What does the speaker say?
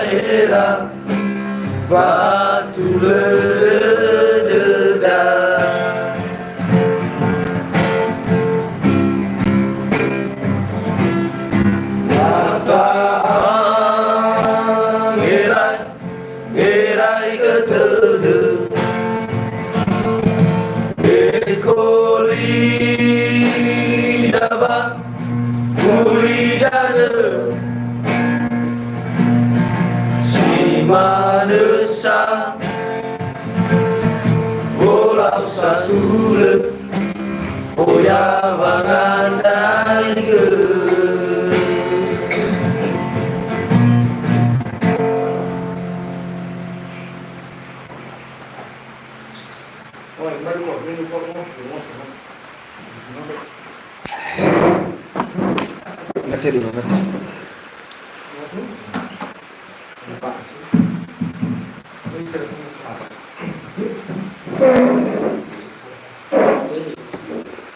era batu lededah mata ngerai ketede ekoli dapat kuli jada si manusia bola satu le oya mengandai ke ngerti dulu ngerti